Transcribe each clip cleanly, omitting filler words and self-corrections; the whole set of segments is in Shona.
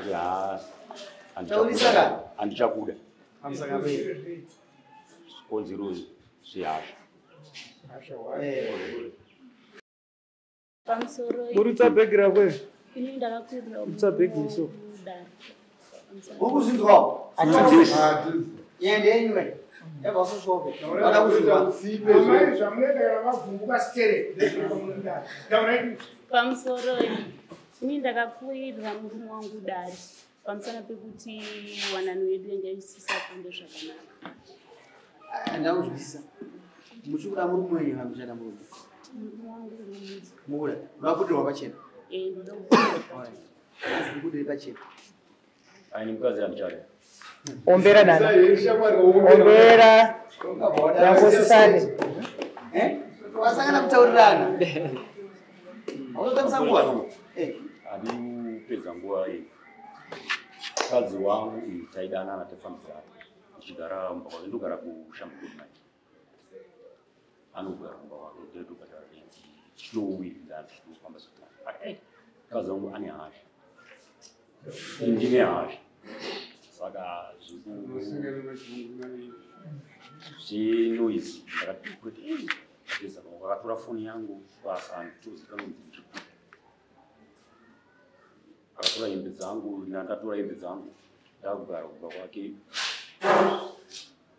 ya andichakuda konzero zvihasha pamusoro burutsa bhegi rakwe ini ndakakwirira burutsa bhegi iso ukuzvinzwa yende anyway eba kushobe wala kuzvinzwa pamusoro ini ndakakwirira murume wangu Dari pamusana pekuti wanano wedu yangaisisa kuende zvakanaka ndakuzvisa muchikuda murume wenyu hamuchada murume wangu muda unakutirwa pachena ndikudiri pachena aini mukadzi andichada ombera nana ombera yangosisane wasangana kutaurirana auzotamisa nguva hadi kupedza nguva iyi mukadzi wangu taidanana tafambidzana tichigara mumba kwake ndogara kushambudai anogara mumba wake ndetogara tichinowirirana tichitofamba sotani mukadzi wangu ane hasha ndine hasha saka zvinoizi ndakati akatora foni yangu basa anditozikanonzi akatora hembe dzangu nandatora hembe dzangu ndakugara kubva kwake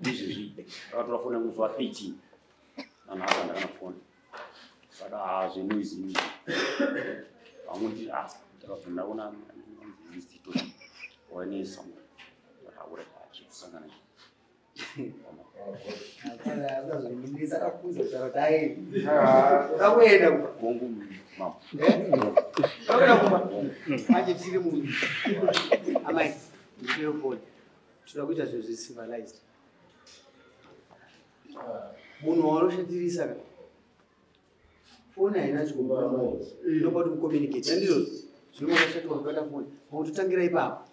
izvezvi akatora foni yangu zuva 13 nanhaka ndakana foni saka zvinoizi vamwe nditi ndakabvinaona instituto wanesa ndakaura chikusangana kakuenda gongu mama manje tiri munhu amai ndiyofoni tinoda kuita zvinhu zvicivilized munhu wanoshatirisa ka foni haina chikumbaa ndopa kuti mucommunicate andizvo zvino makashatirwa kubata foni makutotangira ipapo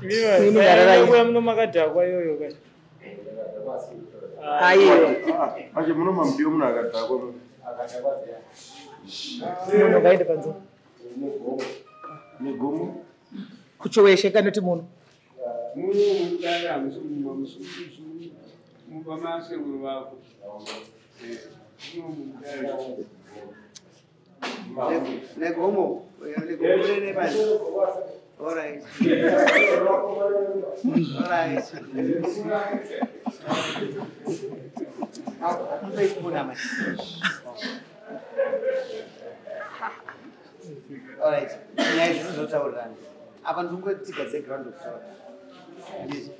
uya muno makadhakwa iyoyo ka ache muno mamudiyo munhu akadhakwa munhu ngaende panze migomo kuchoweshe kanoti munhu negomo negomurene bani alright alright akundoifuna mani alright nyaya dzizotaurirana apa ndingotiga dzeground okutaura andizvo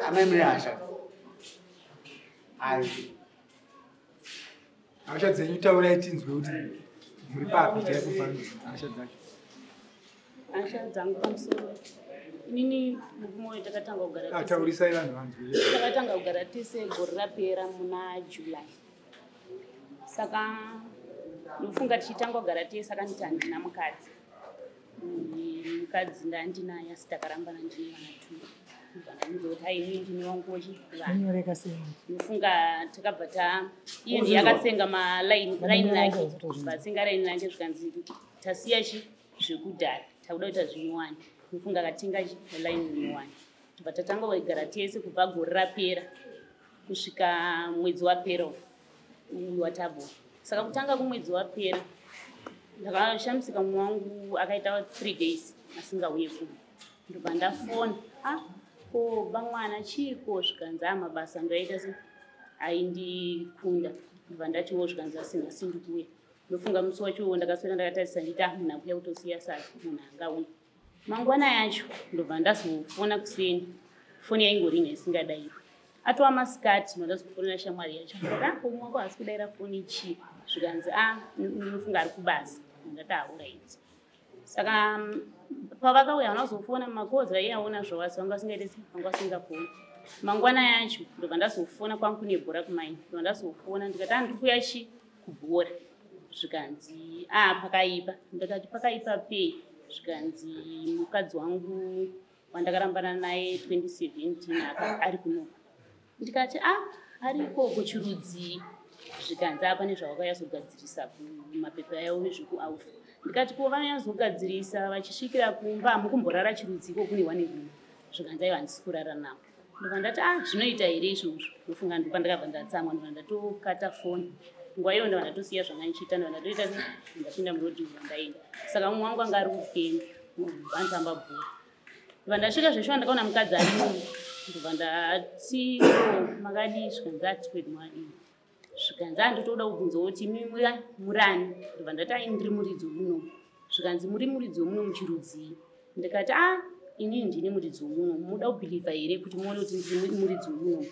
amai mune hasha ayo hasha dzenyu taurai tinzwe kuti muri papi chaikufana hasha dzacho hasha dzangu pamusoro inini murume wayo takatanga kugara taurisai vanhu vanzwe takatanga kugara tese gore rapera muna July saka ndofunga tichitanga kugara tese saka nditi handina mukadzi mukadzi ndandinaye asi takarambana ndine vana 2 ndoti haini ndine wangochi vanyoreka sei ndofunga takabva iye ndiye akatsenga malaini ake vatsenga raini rake zvikanzi tasiya zvekudhara takuda kuita zvinyuwani ndofunga akatenga laini nyuwani tobva tatanga kugara tese kubva gore rapera kusvika mwedzi wapera uyu watabva saka kutanga kumwedzi wapera ndakashamisika mumwe wangu akaita 3 days asingauye kuno ndobva ndafona ko bamwana chiko zvikanzi mabasa ndoaita se aindikunda ndobva ndatiwo zvikanzi asinga sindikuya ndofunga musi wacho ndakaswera ndakatarisa nditi munhu akuya kutosiya sasa munhu angauya mangwana yacho ndobva ndazofona kuseni foni yaingoringa isingadaiwe atova masikati ndodazofonera shamwari yacho umwe wako hasi kudaira foni chii zvikanzi ndinofunga ari kubasa ndati auraiti saka pavakauya vanazofona makodzi aiaona zvawasi vanga vasingaitesi vanga vasingafoni mangwana yacho ndobva ndazofona kwangu kune bhora kumaini ndobva ndazofona ndikati andikuya kubhora zvikanzi pakaipa ndakati pakaipa pei zvikanzi mukadzi wangu wandakarambana naye 2017 ari kunoka ndikati ariko kuchirudzi zvikanzi pane zvavakanyazogadzirisa kumapepa yavo nezvekuaufa. Ndikati ko vanonyazogadzirisa vachisvikira kumba hamukumborara chirudziko kune wane rumwe. Zvikanzi aiwa handisi kurara navo. Ndobva ndati zvinoita here izvozvo. Ndofunga ndipo pandakabva ndatsamwa ndobva ndatokata foni. Nguva iyo ndobva ndatosiya zvanga ndichiita ndobva ndatoita ndapinda murodhi ndobva ndaenda. Saka mumwe wangu anga ari weekend vanotamba bhora. Ndobva ndasvika zveshuwa ndakaona mukadzi arimo. Ndobva ndati makadii zvikanzi atikwedi mwadii. Zvikanzi ndotoda kubvunzawo kuti murani. Ndobva ndati ndiri muridzi muno. Zvikanzi muri muridzi muno muchirudzii. Ndikati inini ndini muridzi muno. Muda kubhilivha here kuti muone kuti ndiri muridzi muno.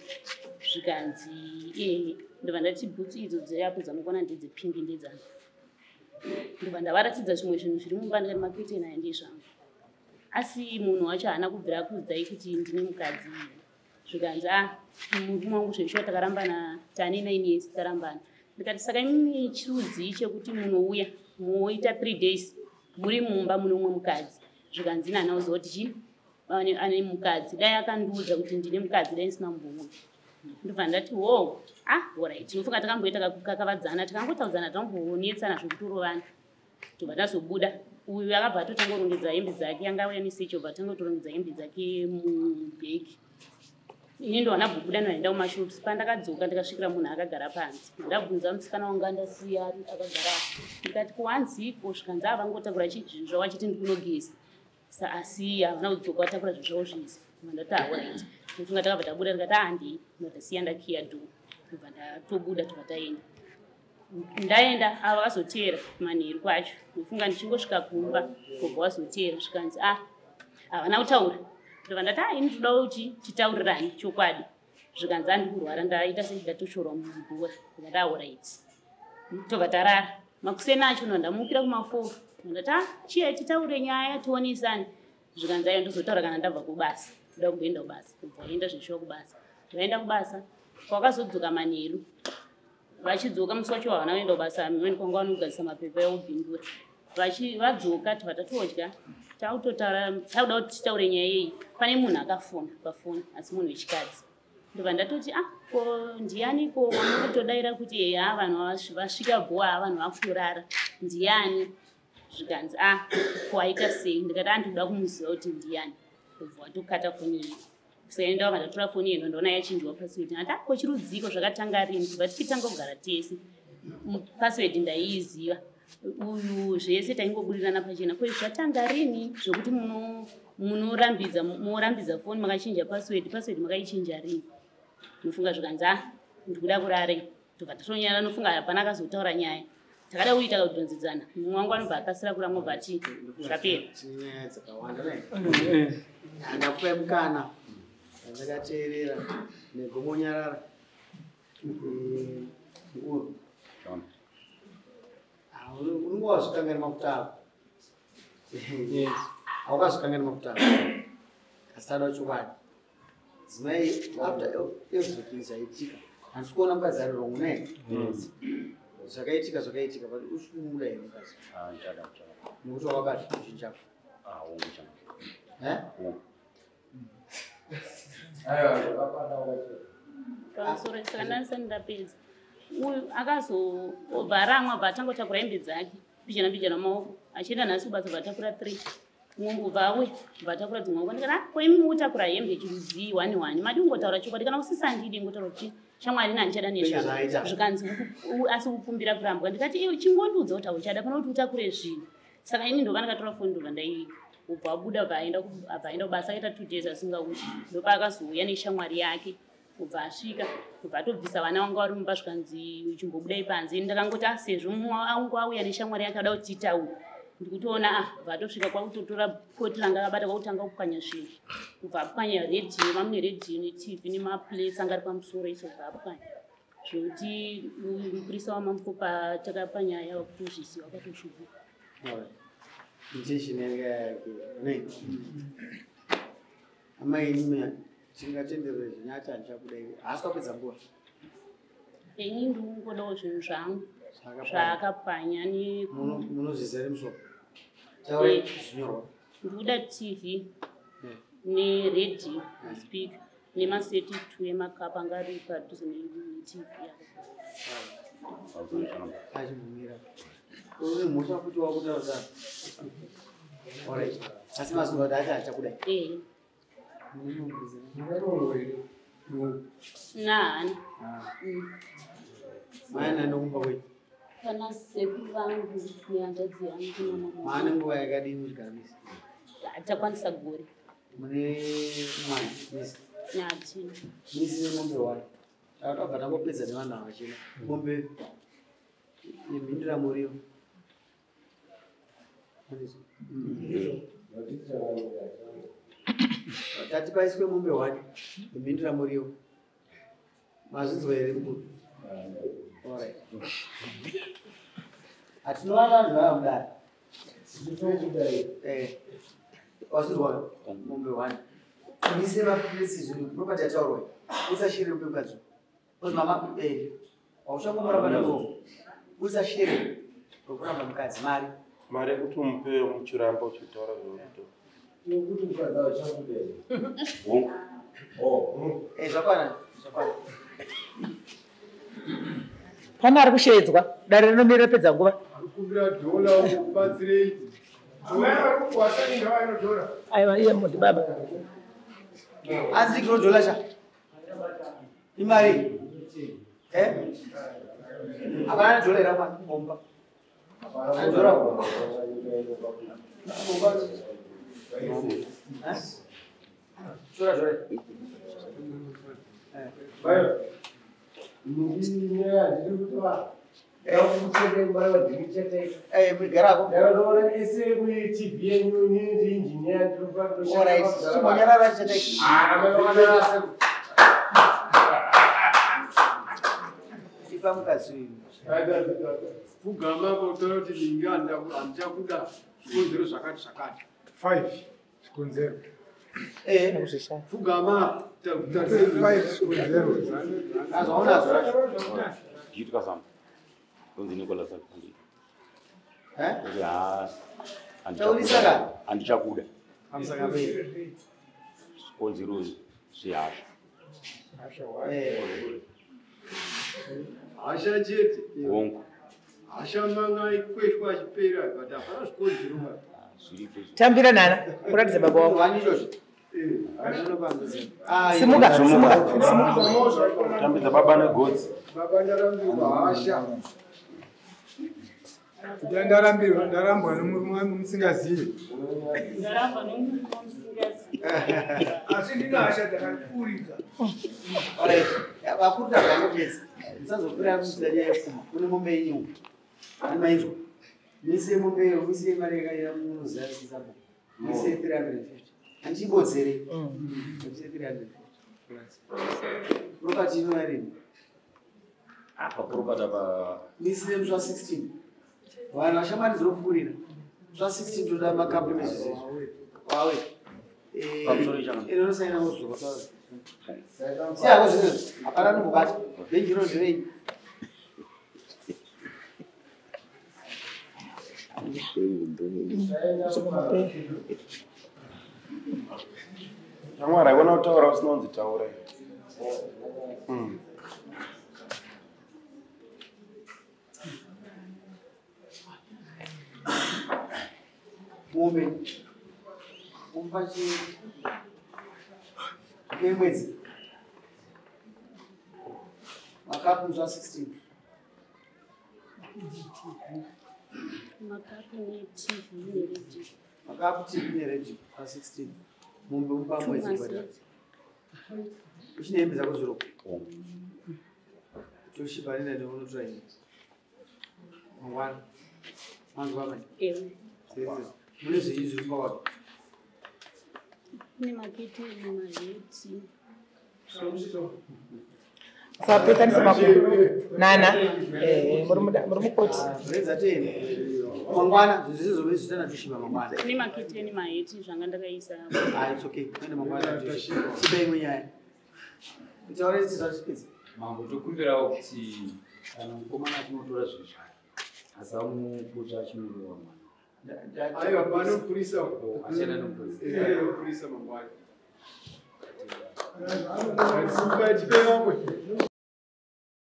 Zvikanzi ndobva ndati bhutsu idzo dziriapo dzamukuona ndedzepingi ndedzangu. Ndobva ndavaratidza zvimwe zvinhu zviri mumba ndikati maketeni aya ndezvangu. Asi munhu wacho haana kubvira kuudzai kuti ndine mukadzi. Zvikanzi murume wangu zveshuwa takarambana tane 9 years tarambana. Ndikati saka imini chirudzii chekuti munouya moita 3 days muri mumba muno mumwe mukadzi. Zvikanzi nani auziva kuti ane mukadzi. Dai akandiudza kuti ndine mukadzi dai ndisina kumbomuona. Ndobva ndati alright. Ndinofunga takangoita kakavadzana takangotaudzana tambonetsana zvekutorovana. Tobva tazobuda. Uyu akabva atotanga kurongedza hembe dzake anga auya nesecho obva atanga kutorongedza hembe dzake mubhegi. Ini ndo vanabubuda noenda kumashops. Pandakadzoka ndikasvikira munhu akagara panze. Ndabvunza musikana wanga ndasiya akagara. Ndikati kuwanziko zvikanzi vangotakura zvinhu zvavo achiti ndikunogeza. Asi havana kudzoka vatakura zvinhu zvavo zvese. Ndati alright. Ndofunga takabva tabuda ndikati handii ndasiya ndakiya dho. Ndobva ndatobuda tobva taenda. Ndaenda vakazoteera manheru kwacho. Ndofunga ndichingosvika kumba kobva vazoteera zvikanzi havana kutaura. Ndobva ndati ini ndoda kuti titaurirane chokwadi. Zvikanzi handikurwara ndaita sendatoshorwa mubhora. Ndikati alright. Tobva tarara. Makuseni acho ndamukira kuma4. Ndati chiya titaure nyaya tionesane. Zvikanzi ayo ndozotaura kana ndabva kubasa. Ndoda kumboenda kubasa. Ndobva waenda zveshuwa kubasa. Vaenda kubasa. Kwakazodzoka manheru. Vachidzoka musi wacho havana kuenda kubasa. Mimweni kwanga vanogadzisa mapepa eubhindura. Vadzoka tobva tatodya. Tauda kuti titaure nyaya yeyi. Pane munhu akafona pafoni asi munhu wechikadzi. Ndobva ndatoti ko ndianiko wanotodaira kuti vanhu vasvika bhoa vanhu vakurara. Ndiani? Zvikanzi ko aita sei? Ndikati ndoda kumuziva kuti ndiani. Ndobva watokata foni iyi. Kusaenda wabva ndatora foni yeno ndaona yachinjwa password. Ndati ko chirudziko zvakatanga rini? Tobva tichitanga kugara tese. Password ndaiiziva. Uyu zvese taingoburirana pachena. Ko zvatanga rini zvokuti morambidza foni makachinja password makaichinja rini? Nofunga zvikanzi ndikuda kurara. Tobva tatonyara nofunga hapana akazotaura nyaya. Takada kuita kudhonzedzana. Mumwe wangu anobva akasira kuramba obva ati zvapera. Nyaya dzakawanda ndakupa mukana ndakateerera negomonyarara. Unenge wazvikangani mafuta ako? Haukazvikangani mafuta ako? Asi tada chokwadi. Dzimai after everything zvaitika handisi kuona mukadzi ari wrong ne? Zvakaitika but uchikumuda here mukadzi? Nekuti wakati kuchinjako? Pamusoro saka ndasani ndapedza. Uyu akazobva aramwa bva atangotakura hembe dzake mbijana maoko achienda nhasi kubasa bva atakura 3. Mumwe ubva auya bva atakura dzimwe maoko. Ndikati ko imi mutakura hembe chirudzii 1 madi kungotaura chokwadi kana usisandidi ngotaura kuti shamwari nandichada nezvako. Zvikanzi asi kukumbira kurambwa. Ndikati iwe chingondiudza kuti uchada kana kuti utakure zvinhu. Saka ini ndobva ndakatora foni ndobva ubva abuda bva aenda kubasa akaita 2 days asingauyi. Ndopa akazouya neshamwari yake. Ubva asvika ubva atobvisa vana vanga vari mumba zvikanzi chimbobudai panze. Ndakangoti sezvo angu auya neshamwari yake ada kuti titaure. Ndikutoona ubva atosvika kwakutotora poti ranga akabata kwakutanga kupwanya zvinhu. Ubva apwanya redhiyo mamwe redhiyo neTV nemaplates anga ari pamusoro iso ubva apwanya. Zvokuti mupurisa wamamukopa takapanya yava kutozvisiwa akatoshuguka. Intention yake amai ime tingatenderere zvinyata ndichakudai asi kwapedza nguva. Ini ndingodawo zvinhu zvangu zvaakapwanya munozvizere musoro taure zvinyorwa. Ndikuda TV neredhiyo speaker nemaseti 2 emakapa anga ari padhuze neTV yake. achibvumira uri mhosva futi wakutaura sana alright asi mazuva kuti acha achakudai nani maana nokumba kwenyu kana sekuru vangu nehanzvadzi yangu maana nguva yakadini muchigara misi takwanisa gore mune mwana misi misi nemombe wani takabva tangopedza nevanhu avachena mombe yemhindira muriwo tati paiswe mombe wani yemhindira muriwo mazvinzwa here mukuru hatinova vanhu vavamudari wasinzwa mombe wani mise mapirisi zvinhu propati yataurwa usashere upembadzo kozi mama wauchangomoramba navo usashere rokuramba mukadzi mari yekuti umupe muchiramba uchitaura zvakwana pana ari kushedzwa dare rinomira pedza nguva aiwa iye mudi baba anzi kirodhola cha imari hapana dhola iramomba kugama kotora kuti linga handichakuda zvikonzero zvakati zvakati 5 zvikonzero kugama Jitu sama. Kunzi Nicholas Alfandi. Andichakuda. Kunzi Rose Siasha. Asha chete. Wongo. Asha manga ikweshwa chipera but hapana zvikonzero. tambira nana kuratidza baba wako simuka tambidza baba negodzi Baba ndarambirwa Asha. Ndarambwa nomusingazivi. Ndarambwa nomusingazivi. Asi ndina Asha dzakakurika. vakuru tavanopedza musazokwira kusidaja yepfuma kune mombe yenyu ani maizwa mise mombe iyo mise mareka yamunozasisabo mise 350 handichibodzere mise 350 propati inoyarini apa propati apa mise mswa 16 vanhu vashamani zvinopfuurira mswa 16 toda makambimesi wawe inonosaina muzuva siako zvinezvi hapana nombobata benjiro zvirenyi shamwari haikona kutaura usina kunzi taura mombe umpachi nemwedzi makapu mswa 16 makapu neTV neredio. Makapu TV neredio pa16 mombe umpa mwedzi kwada uchine hembe dzako zviroko toshibarina neunotora ini mangwana manzwa mani mune zvinyi zviri pawapi Kune makete nemaheti. sapekanisa makuru nana muri mukoti redza teni mangwana zvizizo zvitana tushiba mangwana Kune makete nemaheti zvanga ndakaisa. it's okay ende mangwana chiba imwe nyaya kutaura kuti zvachipedza mambo tokumbirawo kuti kana mukomana tinotora zvinhu zvake asamukuta chimuriwa mwana aiwa panopurisa achena nopurisa purisa mangwana. Chipe vamwe.